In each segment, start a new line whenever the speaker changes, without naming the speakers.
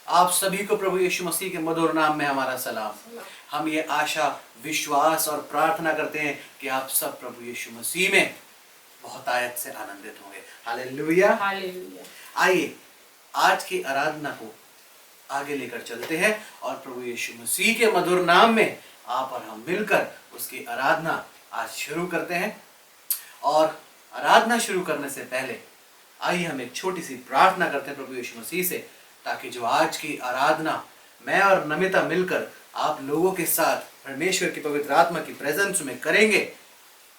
आप सभी को प्रभु यीशु मसीह के मधुर नाम में हमारा सलाम। हम ये आशा, विश्वास और प्रार्थना करते हैं कि आप सब प्रभु यीशु मसीह में बहुतायत से आनंदित होंगे। Hallelujah,
hallelujah.
आइए आज की आराधना को आगे लेकर चलते हैं और प्रभु यीशु मसीह के मधुर नाम में आप और हम मिलकर उसकी आराधना आज शुरू करते हैं। और आराधना शुरू करने से पहले आइए हम एक छोटी सी प्रार्थना करते हैं प्रभु यीशु मसीह से, ताकि जो आज की आराधना मैं और नमिता मिलकर आप लोगों के साथ परमेश्वर की पवित्र आत्मा की प्रेजेंस में करेंगे,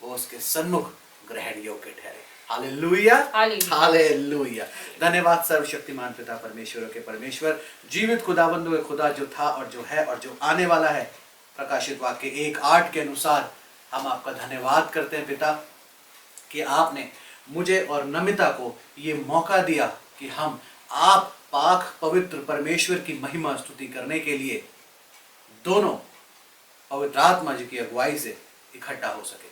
वो उसके सन्मुख ग्रहण योग्य ठहरे। Hallelujah, hallelujah. धन्यवाद सर्वशक्तिमान पिता परमेश्वर के परमेश्वर, जीवित खुदाबंद हुए खुदा, जो था और जो है और जो आने वाला है। प्रकाशित वाक्य 1:8 के अनुसार हम आपका धन्यवाद करते हैं पिता कि आपने मुझे और नमिता को ये मौका दिया कि हम आप पाक पवित्र परमेश्वर की महिमा स्तुति करने के लिए दोनों पवित्र आत्मा जी की अगुवाई से इकट्ठा हो सके।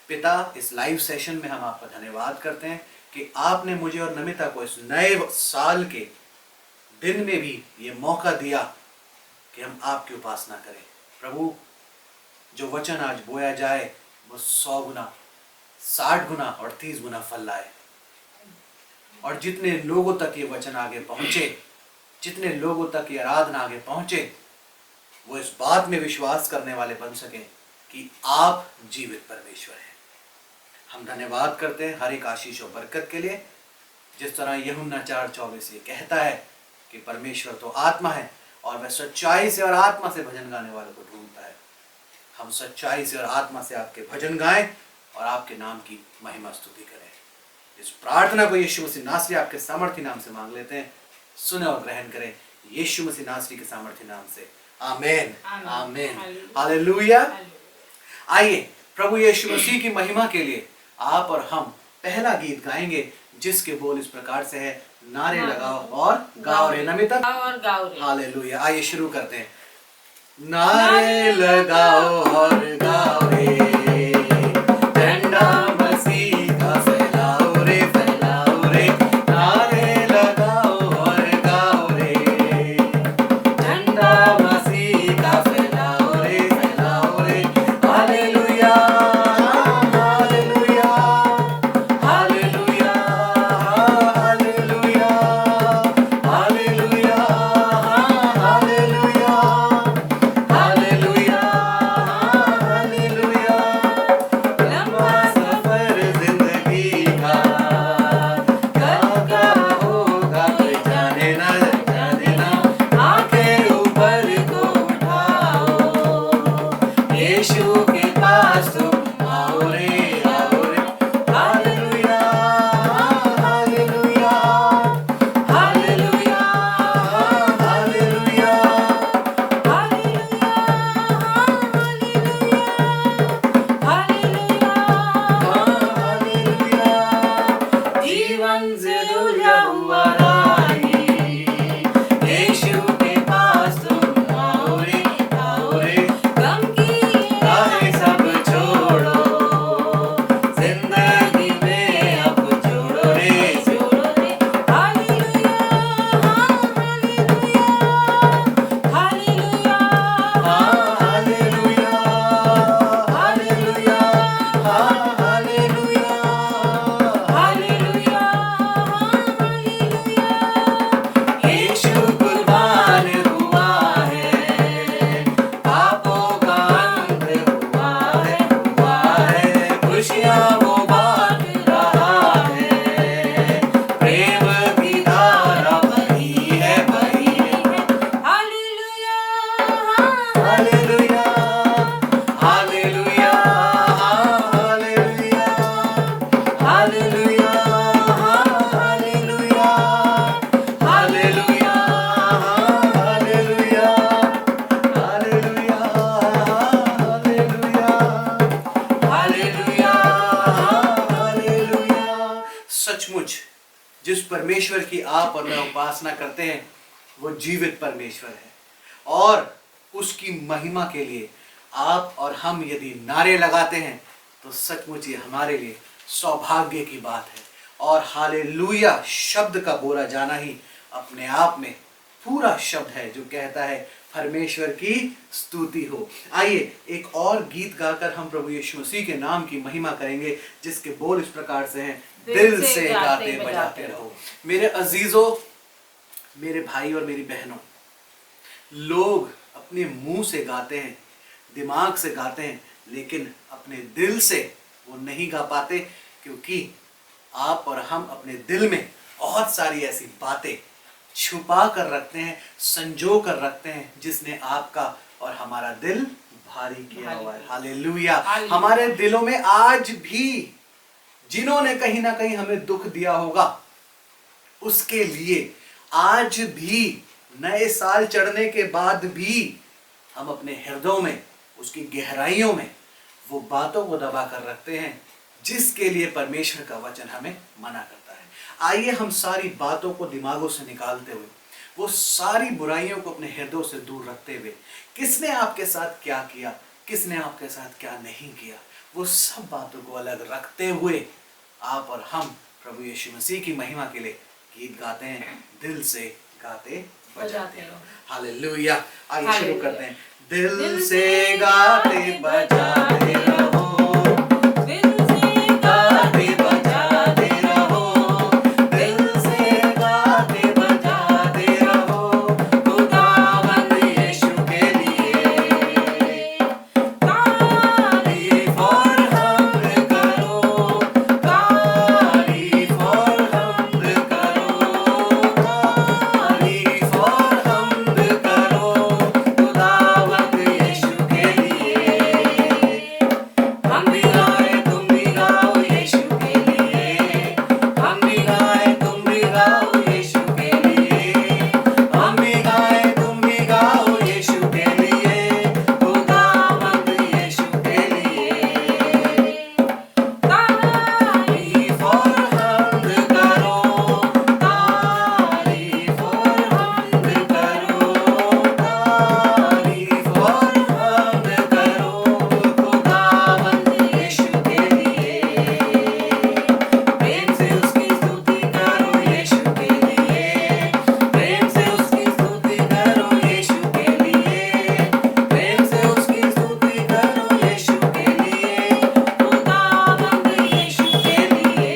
पिता, इस लाइव सेशन में हम आपका धन्यवाद करते हैं कि आपने मुझे और नमिता को इस नए साल के दिन में भी ये मौका दिया कि हम आपकी उपासना करें। प्रभु, जो वचन आज बोया जाए वो 100 गुना, 60 गुना और 30 गुना फल लाए, और जितने लोगों तक ये वचन आगे पहुंचे, जितने लोगों तक ये आराधना आगे पहुंचे, वो इस बात में विश्वास करने वाले बन सके कि आप जीवित परमेश्वर हैं। हम धन्यवाद करते हैं हर एक आशीष और बरकत के लिए। जिस तरह यूहन्ना 4:24 ये कहता है कि परमेश्वर तो आत्मा है और वह सच्चाई से और आत्मा से भजन गाने वालों को ढूंढता है। हम सच्चाई से और आत्मा से आपके भजन गाएं और आपके नाम की महिमा स्तुति करें। इस प्रार्थना को यीशु मसीह नासरी आपके सामर्थी नाम से मांग लेते हैं। सुने और ग्रहण करें यीशु मसीह नासरी के सामर्थी नाम से। आमेन, आमेन, हालेलुया। आइए प्रभु यीशु मसीह की महिमा के लिए आप और हम पहला गीत गाएंगे, जिसके बोल इस प्रकार से है, नारे लगाओ और गाओ रे नमिता। हालेलुया। आइए शुरू करते हैं। नारे लगाओ और गाओ रे, जिस परमेश्वर की आप और मैं उपासना करते हैं वो जीवित परमेश्वर है, और उसकी महिमा के लिए आप और हम यदि नारे लगाते हैं तो सचमुच ये हमारे लिए सौभाग्य की बात है। और हालेलुया शब्द का बोला जाना ही अपने आप में पूरा शब्द है जो कहता है परमेश्वर की स्तुति हो। आइए एक और गीत गाकर हम प्रभु यीशु मसीह के नाम की महिमा करेंगे, जिसके बोल इस प्रकार से हैं, दिल से गाते बजाते रहो। मेरे अजीजों, मेरे भाई और मेरी बहनों, लोग अपने मुंह से गाते हैं, दिमाग से गाते हैं, लेकिन अपने दिल से वो नहीं गा पाते, क्योंकि आप और हम अपने दिल में बहुत सारी ऐसी बातें छुपा कर रखते हैं, संजो कर रखते हैं, जिसने आपका और हमारा दिल भारी किया हुआ है। हालेलुया। हमारे दिलों में आज भी जिन्होंने कहीं ना कहीं हमें दुख दिया होगा, उसके लिए आज भी नए साल चढ़ने के बाद भी हम अपने हृदयों में, उसकी गहराइयों में वो बातों को दबा कर रखते हैं, जिसके लिए परमेश्वर का वचन हमें मना करता है। आइए हम सारी बातों को दिमागों से निकालते हुए, वो सारी बुराइयों को अपने हृदयों से दूर रखते हुए, किसने आपके साथ क्या किया, किसने आपके साथ क्या नहीं किया, वो सब बातों को अलग रखते हुए आप और हम प्रभु यीशु मसीह की महिमा के लिए गीत गाते हैं, दिल से गाते बजाते रहो। हालेलुया। आइए शुरू करते हैं। दिल से गाते बजाते रहो, दिल से गाते बजाते रहो, दिल से गाते बजाते रहो, खुदावंद यीशु के लिए तारीफ और हम्द करो, तारीफ और हम्द करो, तारीफ और हम्द करो, खुदावंद यीशु के लिए। हम भी गाए तुम भी गाओ यीशु के लिए, हम भी गाए तुम भी गाओ यीशु के लिए, हम भी गाए तुम भी गाओ यीशु के लिए, खुदावंद यीशु के लिए तारीफ और हम्द करो, तारीफ और हम्द करो, तारीफ और हम्द करो, खुदावंद यीशु के लिए। प्रेम से उसकी स्तुति करो यीशु के लिए, प्रेम से उसकी स्तुति करो यीशु के लिए, प्रेम से उसकी स्तुति करो यीशु के लिए, खुदावंद यीशु के लिए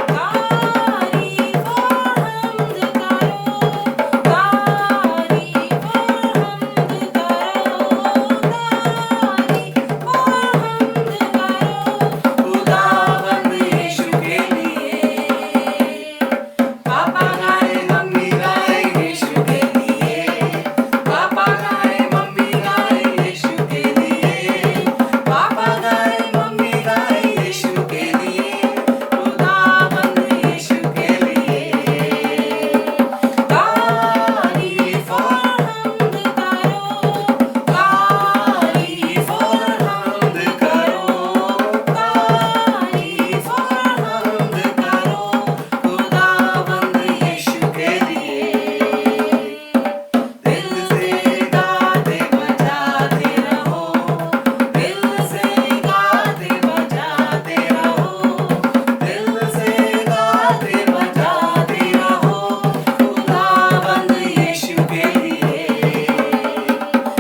तारीफ और हम्द करो, तारीफ और हम्द करो, तारीफ और हम्द करो, खुदावंद यीशु के लिए। पापा गाए मम्मी गाए यीशु के लिए, पापा गाए मम्मी गाए यीशु के लिए, पापा गाए मम्मी गाए यीशु के लिए, खुदावंद यीशु के लिए तारीफ और हम्द करो, तारीफ और हम्द करो, तारीफ और हम्द करो, खुदावंद यीशु के लिए। दिल से गाते बजाते रहो, दिल से गाते बजाते रहो, दिल से गाते बजाते रहो, खुदावंद यीशु के लिए,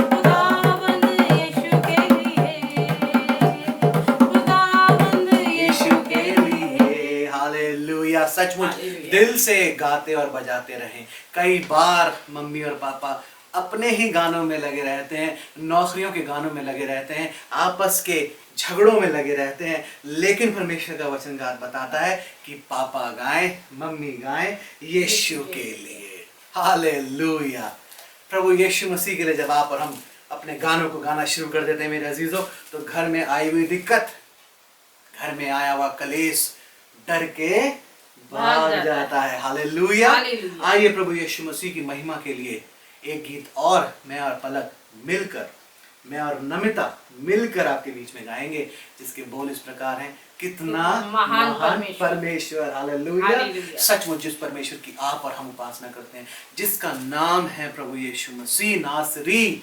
खुदावंद यीशु के लिए, खुदावंद यीशु के लिए। हालेलुया। सचमुच दिल से गाते और बजाते रहें। कई बार मम्मी और पापा अपने ही गानों में लगे रहते हैं, नौकरियों के गानों में लगे रहते हैं, आपस के झगड़ों में लगे रहते हैं, लेकिन परमेश्वर का वचन बताता है कि पापा गाएं, मम्मी गाएं यीशु के लिए। हालेलुया। प्रभु यीशु मसीह के लिए जब आप और हम अपने गानों को गाना शुरू कर देते हैं मेरे अजीजों, तो घर में आई हुई दिक्कत, घर में आया हुआ कलेश डर के भाग जाता है। हालेलुया। आइए प्रभु यीशु मसीह की महिमा के लिए एक गीत और मैं और पलक मिलकर, मैं और नमिता मिलकर आपके बीच में गाएंगे, जिसके बोल इस प्रकार हैं, कितना महान परमेश्वर। हालेलुया। सचमुच जिस परमेश्वर की आप और हम उपासना करते हैं, जिसका नाम है प्रभु यीशु मसीह नासरी,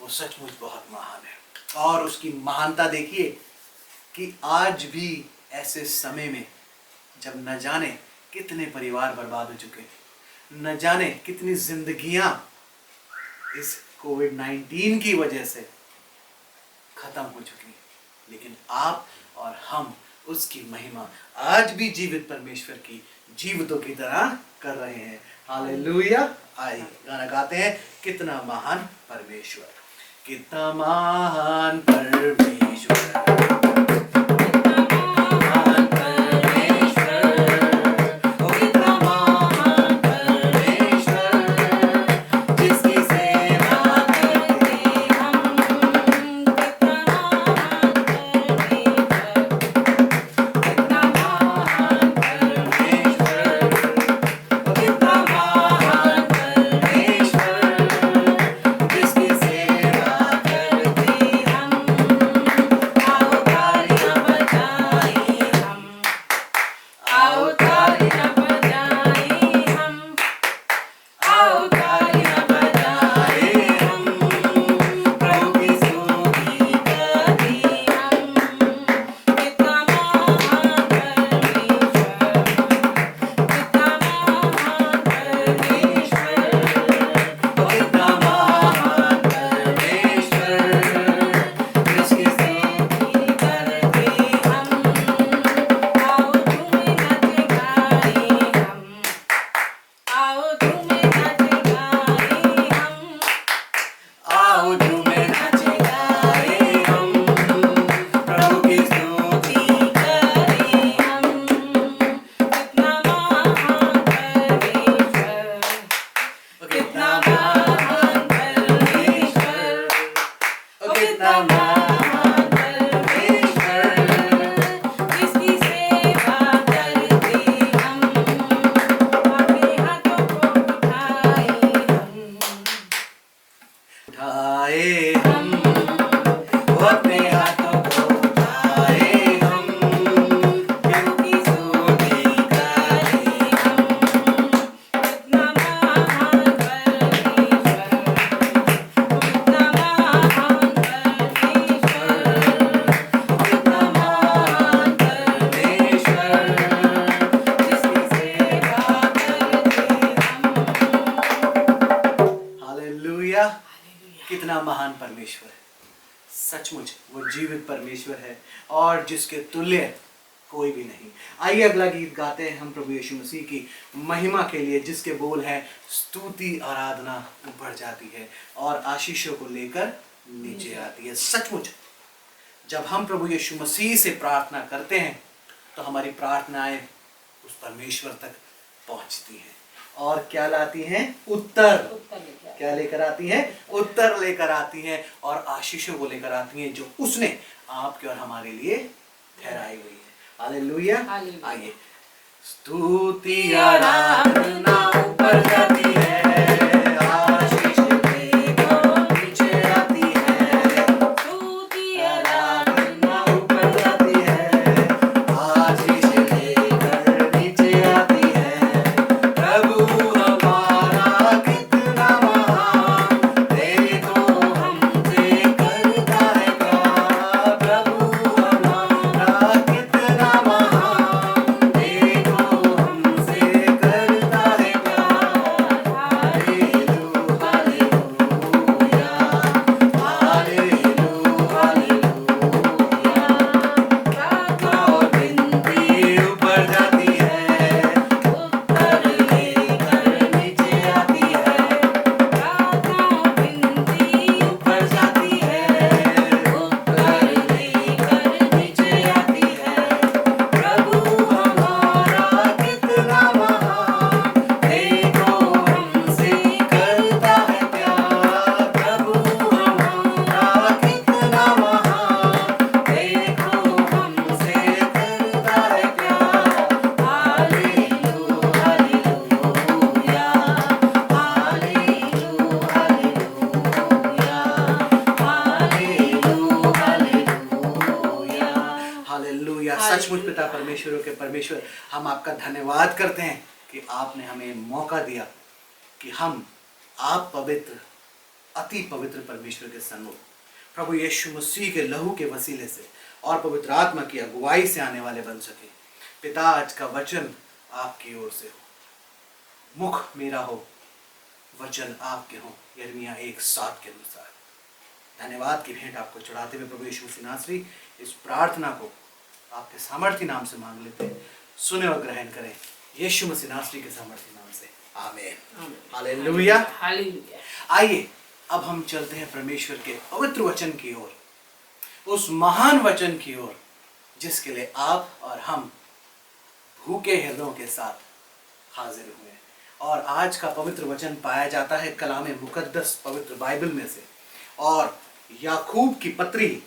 वो सचमुच बहुत महान है। और उसकी महानता देखिए कि आज भी ऐसे समय में जब न जाने कितने परिवार बर्बाद हो चुके, न जाने कितनी जिंदगियां इस कोविड-19 की वजह से खत्म हो चुकी, लेकिन आप और हम उसकी महिमा आज भी जीवित परमेश्वर की जीवितों की तरह कर रहे हैं। हालेलुया। आइए गाना गाते हैं, कितना महान परमेश्वर, कितना महान परमेश्वर, कितना महान परमेश्वर है, सचमुच वो जीवित परमेश्वर है और जिसके तुल्य कोई भी नहीं। आइए अगला गीत गाते हैं हम प्रभु यीशु मसीह की महिमा के लिए, जिसके बोल है, स्तुति आराधना ऊपर जाती है और आशीषों को लेकर नीचे आती है। सचमुच जब हम प्रभु यीशु मसीह से प्रार्थना करते हैं तो हमारी प्रार्थनाएं उस परमेश्वर तक पहुंचती हैं और क्या लाती हैं? उत्तर क्या लेकर आती हैं? उत्तर लेकर आती हैं और आशीषों को लेकर आती हैं जो उसने आपके और हमारे लिए ठहराई हुई है। हालेलुया। आइए, स्तुति आराधना ऊपर जाती है, सचमुच पिता परमेश्वरों के परमेश्वर, हम आपका धन्यवाद करते हैं कि आपने हमें मौका दिया कि हम आप पवित्र, अति पवित्र परमेश्वर के सन्मुख प्रभु यीशु मसीह के लहू के वसीले से और पवित्र आत्मा की अगुवाई से आने वाले बन सके। पिता, आज का वचन आपकी ओर से हो, मुख मेरा हो, वचन आपके हो, यिर्मयाह 1:7 के अनुसार। धन्यवाद की भेंट आपको चढ़ाते हुए प्रभु यीशु मसीह नासरी इस प्रार्थना को आपके सामर्थी नाम से मांग लेते हैं। सुने और ग्रहण करें यीशु मसीह नासरी के सामर्थी नाम से, आमीन, हालेलुया। आइए अब हम चलते हैं परमेश्वर के पवित्र वचन की ओर, उस महान वचन की ओर जिसके लिए आप और हम भूखे हृदयों के साथ हाजिर हुए। और आज का पवित्र वचन पाया जाता है कलामे मुकद्दस पवित्र बाइबल में से, और याकूब की पत्री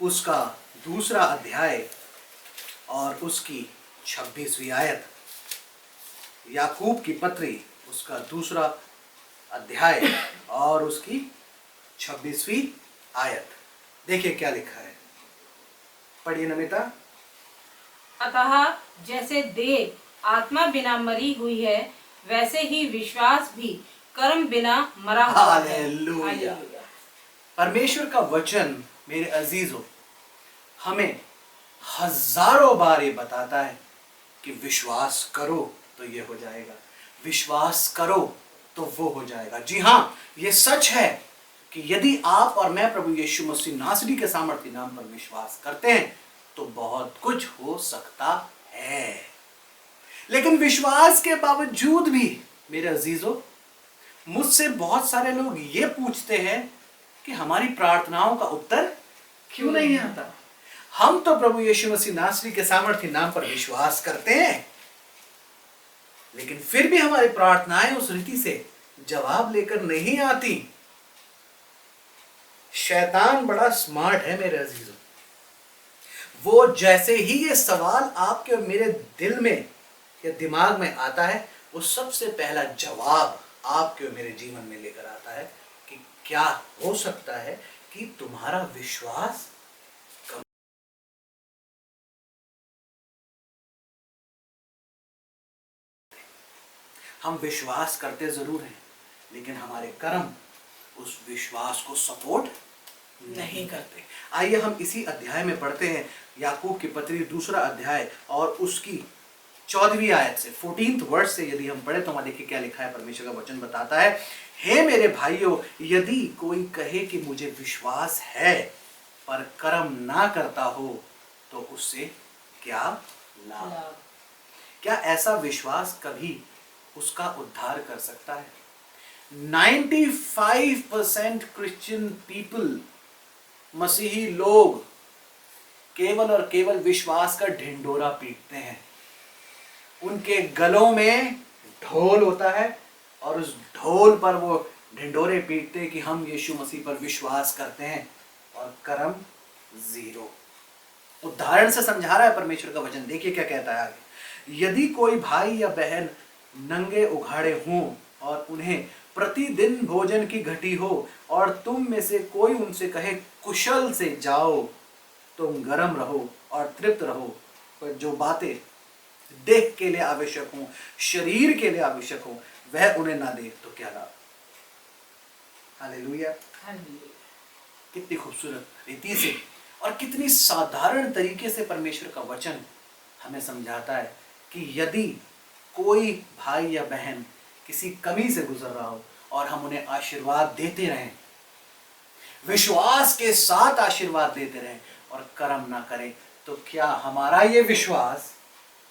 उसका 2 अध्याय और उसकी 26वीं आयत। याकूब की पत्री उसका 2 अध्याय और उसकी 26वीं आयत। देखिए क्या लिखा है, पढ़िए नमिता।
अतः जैसे देह आत्मा बिना मरी हुई है, वैसे ही विश्वास भी कर्म बिना मरा हुआ है।
हालेलुया। परमेश्वर का वचन मेरे अजीजों हमें हजारों बार ये बताता है कि विश्वास करो तो ये हो जाएगा, विश्वास करो तो वो हो जाएगा। जी हाँ, ये सच है कि यदि आप और मैं प्रभु यीशु मसीह नासरी के सामर्थी नाम पर विश्वास करते हैं तो बहुत कुछ हो सकता है। लेकिन विश्वास के बावजूद भी मेरे अजीजों, मुझसे बहुत सारे लोग ये पूछते हैं कि हमारी प्रार्थनाओं का उत्तर क्यों नहीं आता। हम तो प्रभु यीशु मसीह नासरी के सामर्थी नाम पर विश्वास करते हैं, लेकिन फिर भी हमारी प्रार्थनाएं उस रीति से जवाब लेकर नहीं आती। शैतान बड़ा स्मार्ट है मेरे अजीजों। वो जैसे ही ये सवाल आपके और मेरे दिल में या दिमाग में आता है, वो सबसे पहला जवाब आपके और मेरे जीवन में लेकर आता है कि क्या हो सकता है कि तुम्हारा विश्वास कम। हम विश्वास करते जरूर हैं, लेकिन हमारे कर्म उस विश्वास को सपोर्ट नहीं करते। आइए हम इसी अध्याय में पढ़ते हैं, याकूब की पत्री 2 अध्याय और उसकी 14वीं आयत से, 14th वर्स से यदि हम पढ़े तो वहां देखिए क्या लिखा है। परमेश्वर का वचन बताता है, हे मेरे भाइयों, यदि कोई कहे कि मुझे विश्वास है पर कर्म ना करता हो तो उससे क्या लाभ। क्या ऐसा विश्वास कभी उसका उद्धार कर सकता है? 95% क्रिश्चियन पीपल, मसीही लोग, केवल और केवल विश्वास का ढिंढोरा पीटते हैं। उनके गलों में ढोल होता है और उस ढोल पर वो ढिंढोरे पीटते कि हम यीशु मसीह पर विश्वास करते हैं, और कर्म जीरो। उदाहरण से समझा रहा है परमेश्वर का वचन। देखिए क्या कहता है आगे, यदि कोई भाई या बहन नंगे उघाड़े हों और उन्हें प्रतिदिन भोजन की घटी हो, और तुम में से कोई उनसे कहे कुशल से जाओ, तुम गर्म रहो और तृप्त रहो, पर जो बातें देह के लिए आवश्यक हो, शरीर के लिए आवश्यक हो, वह उन्हें ना दे तो क्या लाभ। हालेलुया। कितनी खूबसूरत रीति से और कितनी साधारण तरीके से परमेश्वर का वचन हमें समझाता है कि यदि कोई भाई या बहन किसी कमी से गुजर रहा हो और हम उन्हें आशीर्वाद देते रहें, विश्वास के साथ आशीर्वाद देते रहें और कर्म ना करें, तो क्या हमारा ये विश्वास,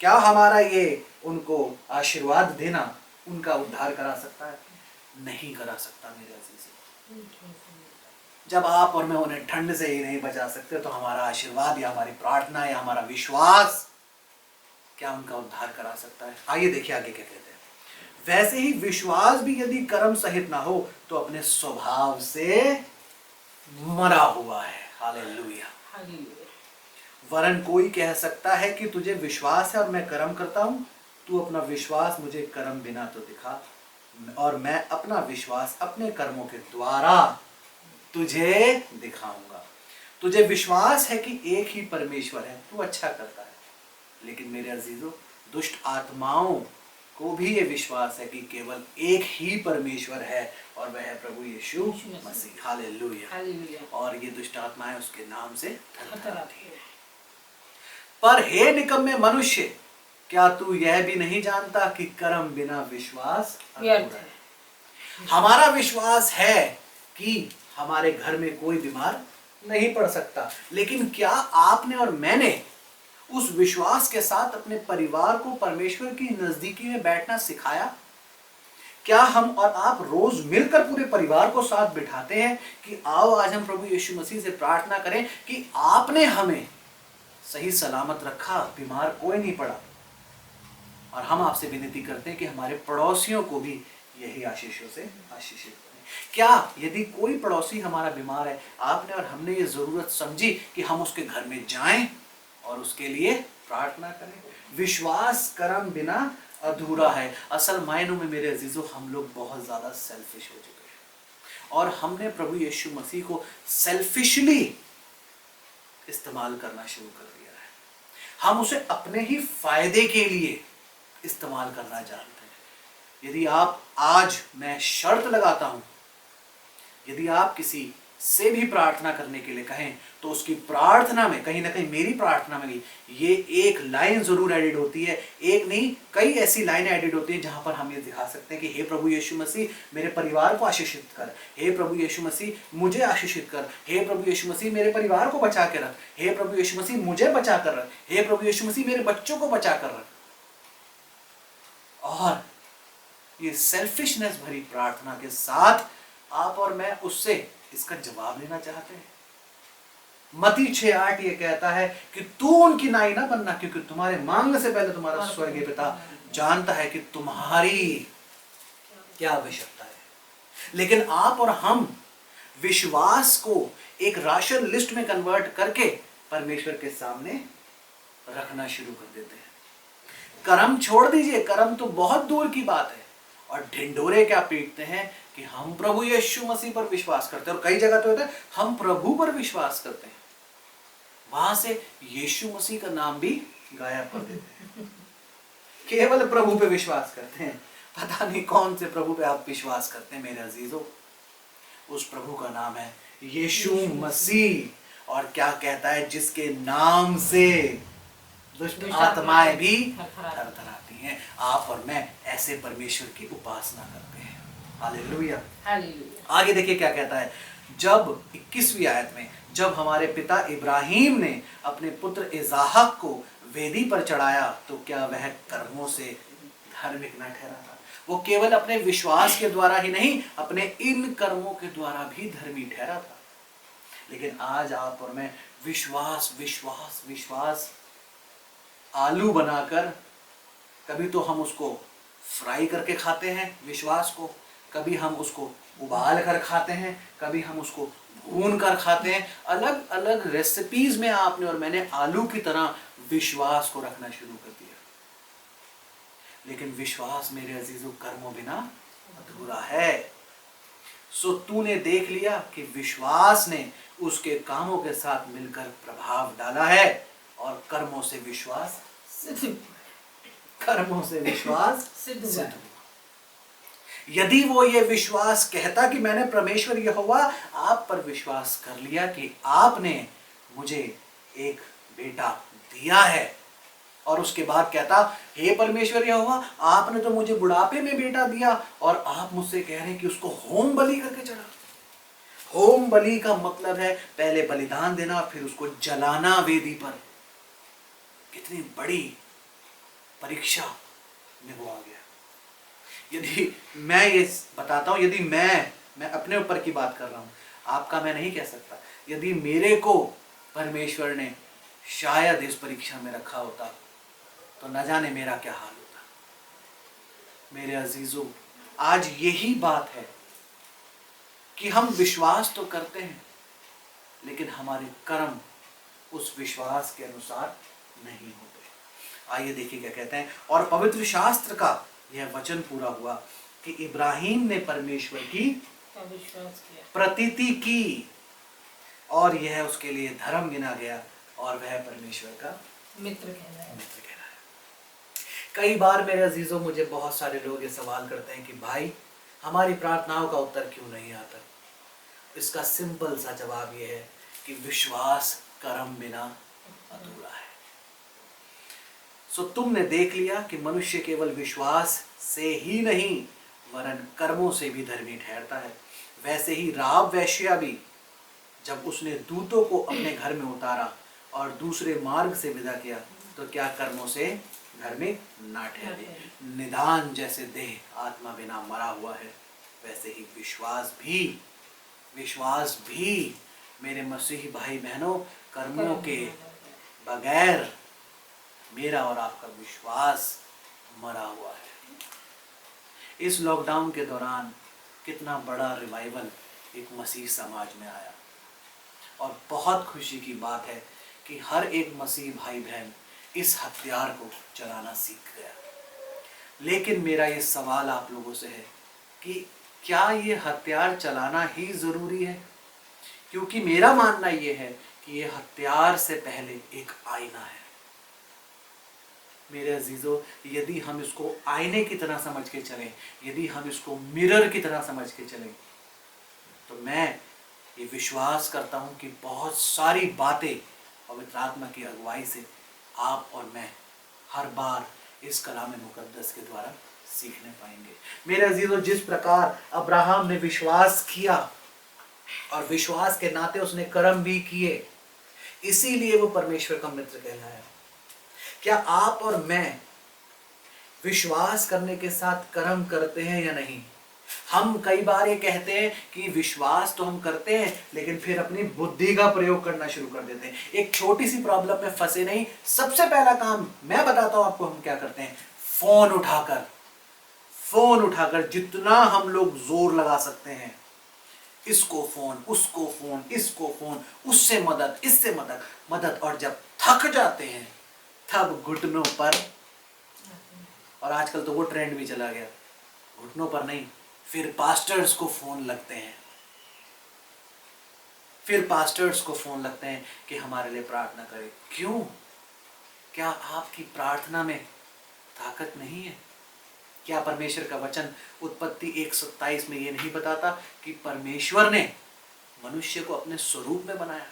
क्या हमारा ये उनको आशीर्वाद देना उनका उद्धार करा सकता है? नहीं करा सकता मेरे अजीज। जब आप और मैं उन्हें ठंड से ही नहीं बचा सकते, तो हमारा आशीर्वाद या हमारी प्रार्थना या हमारा विश्वास क्या उनका उद्धार करा सकता है? आइए देखिए आगे क्या कहते हैं। वैसे ही विश्वास भी यदि कर्म सहित ना हो तो अपने स्वभाव से मरा हुआ है। हालेलुया। वरन कोई कह सकता है कि तुझे विश्वास है और मैं कर्म करता हूं, तू अपना विश्वास मुझे कर्म बिना तो दिखा, और मैं अपना विश्वास अपने कर्मों के द्वारा तुझे दिखाऊंगा। तुझे विश्वास है कि एक ही परमेश्वर है, तू अच्छा करता है, लेकिन मेरे अजीजों, दुष्ट आत्माओं को भी ये विश्वास है कि केवल एक ही परमेश्वर है और वह है प्रभु यीशु मसीह। हालेलुया। और ये दुष्ट आत्माएं उसके नाम से थरथराती है। पर हे निकम्मे मनुष्य, क्या तू यह भी नहीं जानता कि कर्म बिना विश्वास
व्यर्थ
अधूरा
है।
है। हमारा विश्वास है कि हमारे घर में कोई बीमार नहीं पड़ सकता, लेकिन क्या आपने और मैंने उस विश्वास के साथ अपने परिवार को परमेश्वर की नजदीकी में बैठना सिखाया? क्या हम और आप रोज मिलकर पूरे परिवार को साथ बिठाते हैं कि आओ आज हम प्रभु यीशु मसीह से प्रार्थना करें कि आपने हमें सही सलामत रखा, बीमार कोई नहीं पड़ा। और हम आपसे विनती करते हैं कि हमारे पड़ोसियों को भी यही आशीषों से आशीषित करें। क्या यदि कोई पड़ोसी हमारा बीमार है, आपने और हमने ये जरूरत समझी कि हम उसके घर में जाएं और उसके लिए प्रार्थना करें? विश्वास कर्म बिना अधूरा है। असल मायनों में मेरे अजीजों, हम लोग बहुत ज्यादा सेल्फिश हो चुके हैं और हमने प्रभु यीशु मसीह को सेल्फिशली इस्तेमाल करना शुरू कर दिया है। हम उसे अपने ही फायदे के लिए इस्तेमाल करना जानते हैं। यदि आप आज, मैं शर्त लगाता हूं, यदि आप किसी से भी प्रार्थना करने के लिए कहें तो उसकी प्रार्थना में कहीं ना कहीं, मेरी प्रार्थना में भी ये एक लाइन जरूर एडिड होती है। एक नहीं, कई ऐसी लाइनें एडिड होती हैं जहां पर हम ये दिखा सकते हैं कि हे प्रभु यीशु मसीह मेरे परिवार को आशीषित कर, हे प्रभु यीशु मसीह मुझे आशीषित कर, हे प्रभु यीशु मसीह मेरे परिवार को बचा के रख, हे प्रभु यीशु मसीह मुझे बचा कर रख, हे प्रभु यीशु मसीह मेरे बच्चों को बचा कर रख। और ये सेल्फिशनेस भरी प्रार्थना के साथ आप और मैं उससे इसका जवाब लेना चाहते हैं। मत्ती 6:8 ये कहता है कि तू उनकी नाई ना बनना, क्योंकि तुम्हारे मांगने से पहले तुम्हारा स्वर्गीय पिता जानता है कि तुम्हारी क्या आवश्यकता है। लेकिन आप और हम विश्वास को एक राशन लिस्ट में कन्वर्ट करके परमेश्वर के सामने रखना शुरू कर देते हैं। कर्म छोड़ दीजिए, कर्म तो बहुत दूर की बात है। और ढिंडोरे क्या पीटते हैं कि हम प्रभु यीशु मसीह पर विश्वास करते हैं, और कई जगह तो होता है हम प्रभु पर विश्वास करते हैं, वहां से यीशु मसीह का नाम भी गायब कर देते हैं। केवल प्रभु पे विश्वास करते हैं। पता नहीं कौन से प्रभु पे आप विश्वास करते हैं मेरे अजीजों। उस प्रभु का नाम है यीशु मसीह। और क्या कहता है, जिसके नाम से दुष्ट आत्माएं भी थरथराती हैं। आप और मैं ऐसे परमेश्वर की उपासना करते हैं। Hallelujah,
hallelujah.
आगे देखिए क्या कहता है। जब 21वीं आयत में, जब हमारे पिता इब्राहिम ने अपने पुत्र इसाहक को वेदी पर चढ़ाया तो क्या वह कर्मों से धार्मिक न ठहरा था? वो केवल अपने विश्वास के द्वारा ही नहीं, अपने इन कर्मों के द्वारा भी धर्मी ठहरा था। लेकिन आज आप और मैं विश्वास विश्वास विश्वास आलू बनाकर, कभी तो हम उसको फ्राई करके खाते हैं विश्वास को, कभी हम उसको उबाल कर खाते हैं, कभी हम उसको भून कर खाते हैं। अलग अलग रेसिपीज में आपने और मैंने आलू की तरह विश्वास को रखना शुरू कर दिया। लेकिन विश्वास मेरे अजीजों कर्मों बिना अधूरा है। सो तूने देख लिया कि विश्वास ने उसके कामों के साथ मिलकर प्रभाव डाला है, और कर्मों से विश्वास
सिद्ध हुआ।
कर्मों से विश्वास
सिद्ध हुआ।
सिद्ध हुआ। यदि वो ये विश्वास कहता कि मैंने परमेश्वर यहोवा आप पर विश्वास कर लिया कि आपने मुझे एक बेटा दिया है, और उसके बाद कहता हे परमेश्वर यहोवा आपने तो मुझे बुढ़ापे में बेटा दिया और आप मुझसे कह रहे हैं कि उसको होम बलि करके चढ़ा। होम बलि का मतलब है पहले बलिदान देना और फिर उसको जलाना वेदी पर। कितनी बड़ी परीक्षा में वो आ गया। यदि मैं ये बताता हूं, यदि मैं अपने ऊपर की बात कर रहा हूं, आपका मैं नहीं कह सकता। यदि मेरे को परमेश्वर ने शायद इस परीक्षा में रखा होता तो न जाने मेरा क्या हाल होता। मेरे अजीजों, आज यही बात है कि हम विश्वास तो करते हैं लेकिन हमारे कर्म उस विश्वास के अनुसार नहीं होते। आइए देखिए क्या कहते हैं। और पवित्र शास्त्र का यह वचन पूरा हुआ कि इब्राहिम ने परमेश्वर की
विश्वास किया,
प्रतीति की, और यह उसके लिए धर्म गिना गया, और वह परमेश्वर का
मित्र कहलाया।
कई बार मेरे अजीजों, मुझे बहुत सारे लोग ये सवाल करते हैं कि भाई हमारी प्रार्थनाओं का उत्तर क्यों नहीं आता। इसका सिंपल सा जवाब यह है कि विश्वास कर्म बिना अधूरा है। सो तुमने देख लिया कि मनुष्य केवल विश्वास से ही नहीं वरन कर्मों से भी धर्मी ठहरता है। वैसे ही राहाब वेश्या भी, जब उसने दूतों को अपने घर में उतारा और दूसरे मार्ग से विदा किया, तो क्या कर्मों से धर्मी ना ठहरे। निदान जैसे देह आत्मा बिना मरा हुआ है, वैसे ही विश्वास भी मेरे मसीही भाई बहनों कर्मों के बगैर मेरा और आपका विश्वास मरा हुआ है। इस लॉकडाउन के दौरान कितना बड़ा रिवाइवल एक मसीह समाज में आया और बहुत खुशी की बात है कि हर एक मसीह भाई बहन इस हथियार को चलाना सीख गया। लेकिन मेरा ये सवाल आप लोगों से है कि क्या ये हथियार चलाना ही जरूरी है? क्योंकि मेरा मानना ये है कि ये हथियार से पहले एक आईना है। मेरे अजीजों, यदि हम इसको आईने की तरह समझ के चलें, यदि हम इसको मिरर की तरह समझ के चलें, तो मैं ये विश्वास करता हूं कि बहुत सारी बातें पवित्र आत्मा की अगुवाई से आप और मैं हर बार इस कलाम मुकद्दस के द्वारा सीखने पाएंगे। मेरे अजीजों, जिस प्रकार अब्राहम ने विश्वास किया और विश्वास के नाते उसने कर्म भी किए, इसीलिए वो परमेश्वर का मित्र कहलाया। क्या आप और मैं विश्वास करने के साथ कर्म करते हैं या नहीं? हम कई बार ये कहते हैं कि विश्वास तो हम करते हैं, लेकिन फिर अपनी बुद्धि का प्रयोग करना शुरू कर देते हैं। एक छोटी सी प्रॉब्लम में फंसे नहीं, सबसे पहला काम मैं बताता हूं आपको हम क्या करते हैं। फोन उठाकर जितना हम लोग जोर लगा सकते हैं, इसको फोन, उसको फोन, इसको फोन, उससे मदद, इससे मदद, और जब थक जाते हैं तब घुटनों पर, और आजकल तो वो ट्रेंड भी चला गया, घुटनों पर नहीं, फिर पास्टर्स को फोन लगते हैं कि हमारे लिए प्रार्थना करें। क्यों? क्या आपकी प्रार्थना में ताकत नहीं है? क्या परमेश्वर का वचन उत्पत्ति 1:27 में ये नहीं बताता कि परमेश्वर ने मनुष्य को अपने स्वरूप में बनाया,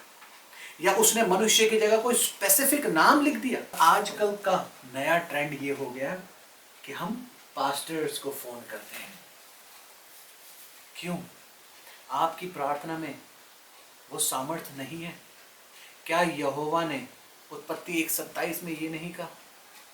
या उसने मनुष्य की जगह कोई स्पेसिफिक नाम लिख दिया? आजकल का नया ट्रेंड ये हो गया कि हम पास्टर्स को फोन करते हैं। क्यों? आपकी प्रार्थना में वो सामर्थ्य नहीं है? क्या यहोवा ने उत्पत्ति 1:27 में ये नहीं कहा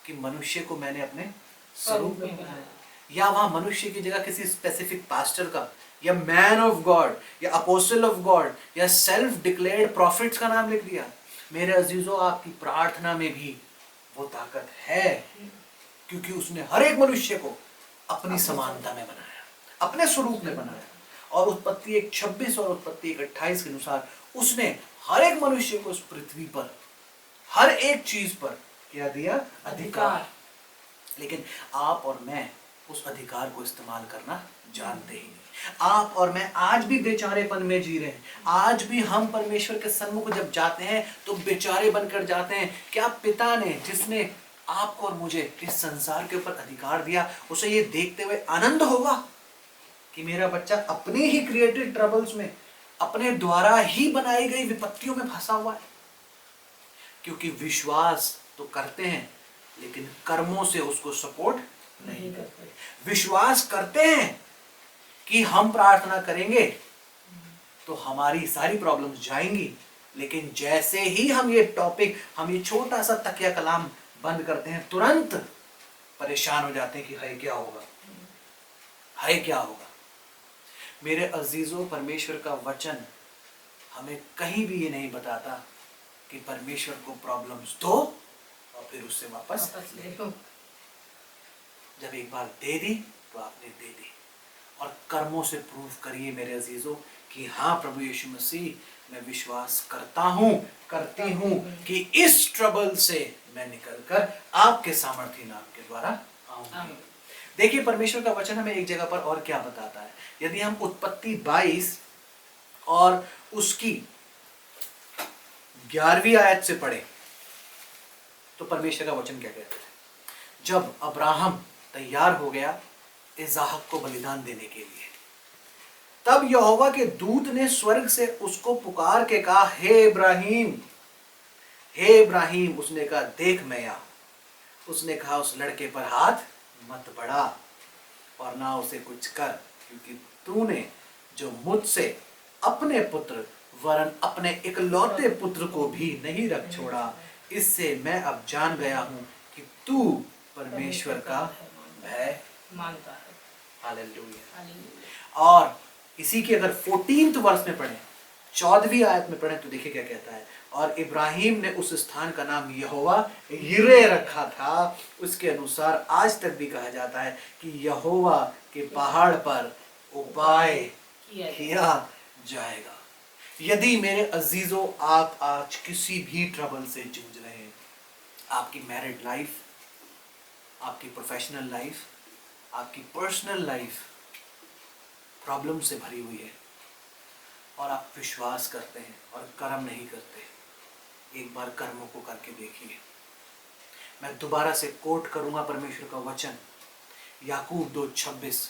कि मनुष्य को मैंने अपने स्वरूप में बनाया? या वहां मनुष्य की जगह किसी स्पेसिफिक पास्टर का, या मैन ऑफ गॉड, या अपोस्टल ऑफ गॉड, या सेल्फ डिक्लेयर्ड प्रॉफिट्स का नाम लिख दिया? मेरे अजीजों, आपकी प्रार्थना में भी वो ताकत है, क्योंकि उसने हर एक मनुष्य को अपनी समानता में बनाया, अपने स्वरूप में बनाया। और उत्पत्ति 1:26 और उत्पत्ति 1:28 के अनुसार उसने हर एक मनुष्य को इस पृथ्वी पर हर एक चीज पर क्या दिया? अधिकार। लेकिन आप और मैं उस अधिकार को इस्तेमाल करना जानते ही नहीं। आप और मैं आज भी बेचारेपन में जी रहे हैं। आज भी हम परमेश्वर के सन्मुख जब जाते हैं तो बेचारे बनकर जाते हैं। क्या पिता ने, जिसने आपको और मुझे इस संसार के ऊपर अधिकार दिया, उसे ये देखते हुए आनंद होगा कि मेरा बच्चा अपनी ही क्रिएटेड ट्रबल्स में, अपने द्वारा ही बनाई गई विपत्तियों में फंसा हुआ है? क्योंकि विश्वास तो करते हैं, लेकिन कर्मों से उसको सपोर्ट नहीं करते। विश्वास करते हैं कि हम प्रार्थना करेंगे तो हमारी सारी प्रॉब्लम्स जाएंगी, लेकिन जैसे ही हम ये छोटा सा तकिया कलाम बंद करते हैं, तुरंत परेशान हो जाते हैं कि हाय क्या होगा। मेरे अजीजों, परमेश्वर का वचन हमें कहीं भी ये नहीं बताता कि परमेश्वर को प्रॉब्लम्स दो और फिर उससे वापस ले लो। जब एक बार दे दी तो आपने दे दी, और कर्मों से प्रूव करिए मेरे अजीजों कि हाँ प्रभु यीशु मसीह, मैं विश्वास करती हूँ कि इस ट्रबल से मैं निकलकर आपके सामर्थ्य नाम के द्वारा आऊंगी। देखिए, परमेश्वर का वचन हमें एक जगह पर और क्या बताता है। यदि हम उत्पत्ति 22 और उसकी 11वीं आयत से पढ़े तो परमेश्वर का वचन क्या कहता है। जब अब्राहम तैयार हो गया इसहाक को बलिदान देने के लिए, तब यहोवा के दूत ने स्वर्ग से उसको पुकार के कहा, हे इब्राहिम। उसने कहा, देख मैं यहाँ। उसने कहा उस लड़के पर हाथ मत बढ़ा और ना उसे कुछ कर, क्योंकि तूने जो मुझसे अपने पुत्र वरन अपने इकलौते पुत्र को भी नहीं रख छोड़ा, इससे मैं अब जान गया हूं कि तू परमेश्वर का भय
मानता है।
हालेलुया। और इसी के अगर 14th वर्ष में पढ़े, 14वीं आयत में पढ़े, तो देखिए क्या कहता है। और इब्राहिम ने उस स्थान का नाम यहोवा यिरे रखा था। उसके अनुसार आज तक भी कहा जाता है कि यहोवा के पहाड़ पर उपाय किया जाएगा। यदि मेरे अजीजों आप आज किसी भी ट्रबल से जूझ रहे हैं, आपकी मैरिड लाइफ, आपकी प्रोफेशनल लाइफ, आपकी पर्सनल लाइफ प्रॉब्लम से भरी हुई है और आप विश्वास करते हैं और कर्म नहीं करते, एक बार कर्मों को करके देखिए। मैं दोबारा से कोट करूंगा परमेश्वर का वचन, याकूब 2:26,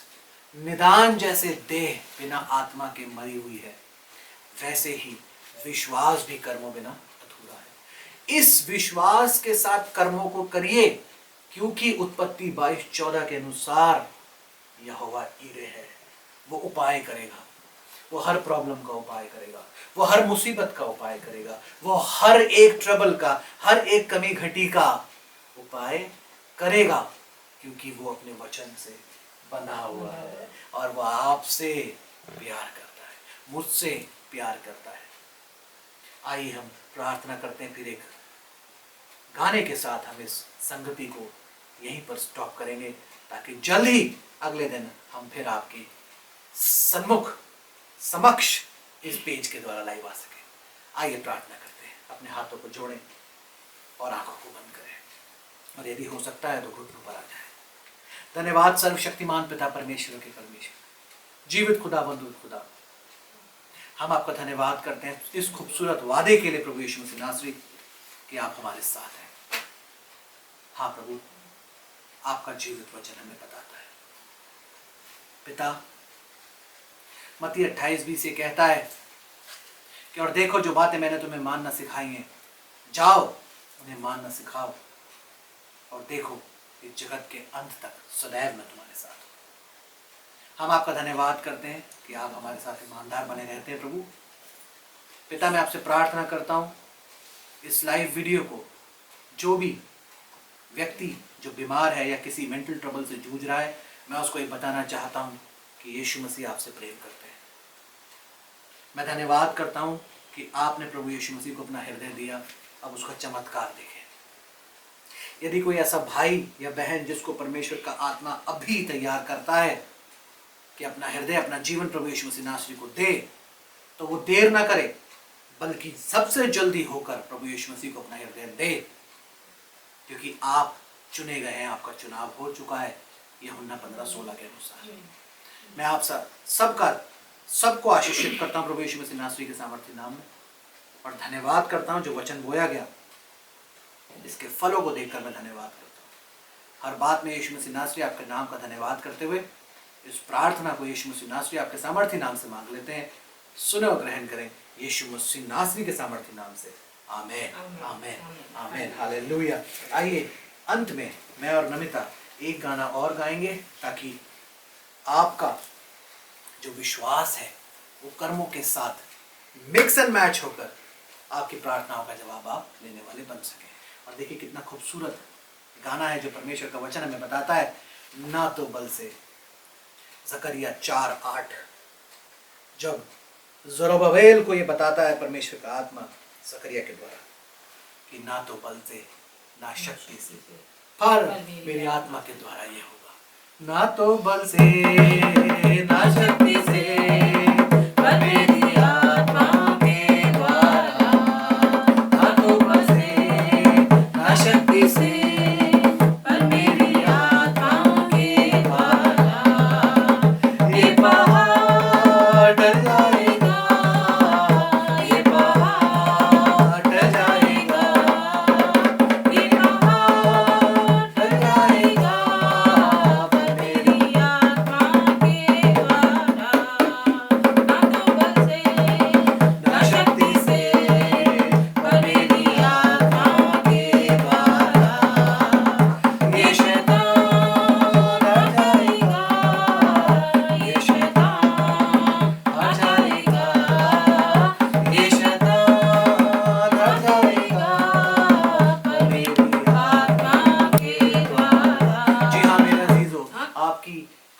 निदान जैसे देह बिना आत्मा के मरी हुई है, वैसे ही विश्वास भी कर्मों बिना अधूरा है। इस विश्वास के साथ कर्मों को करिए, क्योंकि उत्पत्ति 22:14 के अनुसार यहोवा यिरे है। वो उपाय करेगा, वो हर प्रॉब्लम का उपाय करेगा, वो हर मुसीबत का उपाय करेगा, वो हर एक ट्रबल का, हर एक कमी घटी का उपाय करेगा, क्योंकि वो अपने वचन से बंधा हुआ है और वह आपसे प्यार करता है, मुझसे प्यार करता है। आइए हम प्रार्थना करते हैं, फिर एक गाने के साथ हम इस संगति को यहीं पर स्टॉप करेंगे, ताकि जल्द ही अगले दिन हम फिर आपकी सन्मुख समक्ष इस पेज के द्वारा लाइव आ सके। आइए प्रार्थना करते हैं, अपने हाथों को जोड़ें और आंखों को बंद करें, और यदि हो सकता है तो घुटनों पर आ जाए। धन्यवाद सर्वशक्तिमान पिता परमेश्वर के परमेश्वर, जीवित खुदा, बंधु खुदा, हम आपका धन्यवाद करते हैं इस खूबसूरत वादे के लिए प्रभु यीशु मसीह नासरी कि आप हमारे साथ हैं। हाँ प्रभु, आपका जीवित वचन हमें बताता है पिता। मत्ती 28:20 से कहता है कि और देखो जो बातें मैंने तुम्हें मानना सिखाई हैं, जाओ उन्हें मानना सिखाओ, और देखो इस जगत के अंत तक सदैव मैं तुम्हारे साथ हूं। हम आपका धन्यवाद करते हैं कि आप हमारे साथ ईमानदार बने रहते हैं प्रभु। पिता, मैं आपसे प्रार्थना करता हूं, इस लाइव वीडियो को जो भी व्यक्ति जो बीमार है या किसी मेंटल ट्रबल से जूझ रहा है, मैं उसको ये बताना चाहता हूं कि यीशु मसीह आपसे प्रेम करते हैं। मैं धन्यवाद करता हूं कि आपने प्रभु यीशु मसीह को अपना हृदय दिया, अब उसका चमत्कार देखें। यदि कोई ऐसा भाई या बहन जिसको परमेश्वर का आत्मा अभी तैयार करता है कि अपना हृदय, अपना जीवन प्रभु यीशु मसीह नासरी को दे, तो वो देर ना करे, बल्कि सबसे जल्दी होकर प्रभु यीशु मसीह को अपना हृदय दे, क्योंकि आप चुने गए हैं, आपका चुनाव हो चुका है यूहन्ना 15:16 के अनुसार। मैं आप सबको आशीषित करता हूँ प्रभु यीशु मसीह नासरी के सामर्थ्य नाम में, और धन्यवाद करता हूँ जो वचन बोया गया, इसके फलों को देखकर मैं धन्यवाद करता हूँ। हर बात में यीशु मसीह नासरी आपके नाम का धन्यवाद करते हुए इस प्रार्थना को यीशु मसीह नासरी आपके सामर्थ्य नाम से मांग लेते हैं। सुने और ग्रहण करें यीशु मसीह नासरी के सामर्थ्य नाम से, आमेन, आमेन, आमेन, हालेलुया। आइए अंत में मैं और नमिता एक गाना और गाएंगे, ताकि आपका जो विश्वास है वो कर्मों के साथ मिक्स एंड मैच होकर आपकी प्रार्थनाओं का जवाब आप लेने वाले बन सके। और देखिए कितना खूबसूरत गाना है जो परमेश्वर का वचन हमें बताता है, ना तो बल से। जकरिया 4:8, जब ज़रुब्बाबेल को ये बताता है परमेश्वर का आत्मा जकरिया के द्वारा कि ना तो बल से ना शक्ति से, पर मेरी आत्मा के द्वारा ये होगा। ना तो बल से ना शक्ति से, पर मेरी आत्मा के द्वारा। ना तो बल से ना शक्ति से, पर मेरी आत्मा के द्वारा। ये पहाड़ टल जाएगा, ये पहाड़ टल जाएगा, ये पहाड़ टल जाएगा, पर मेरी आत्मा के द्वारा।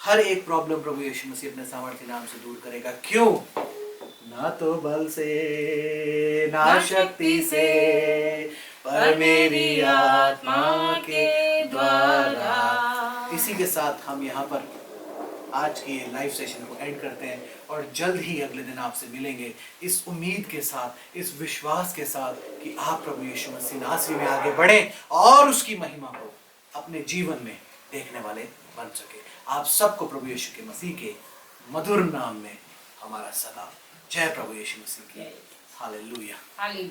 हर एक प्रॉब्लम प्रभु यीशु मसीह अपने सामर्थ्य नाम से दूर करेगा। क्यों? ना तो बल से ना शक्ति से, पर मेरी आत्मा के द्वारा। इसी के साथ हम यहाँ पर आज की लाइव सेशन को एंड करते हैं और जल्द ही अगले दिन आपसे मिलेंगे, इस उम्मीद के साथ, इस विश्वास के साथ कि आप प्रभु यीशु मसीह नासरी में आगे बढ़ें और उसकी महिमा को अपने जीवन में देखने वाले बन सके। आप सबको प्रभु यीशु के मसीह के मधुर नाम में हमारा सलाम। जय प्रभु यीशु मसीह की। हालेलुया।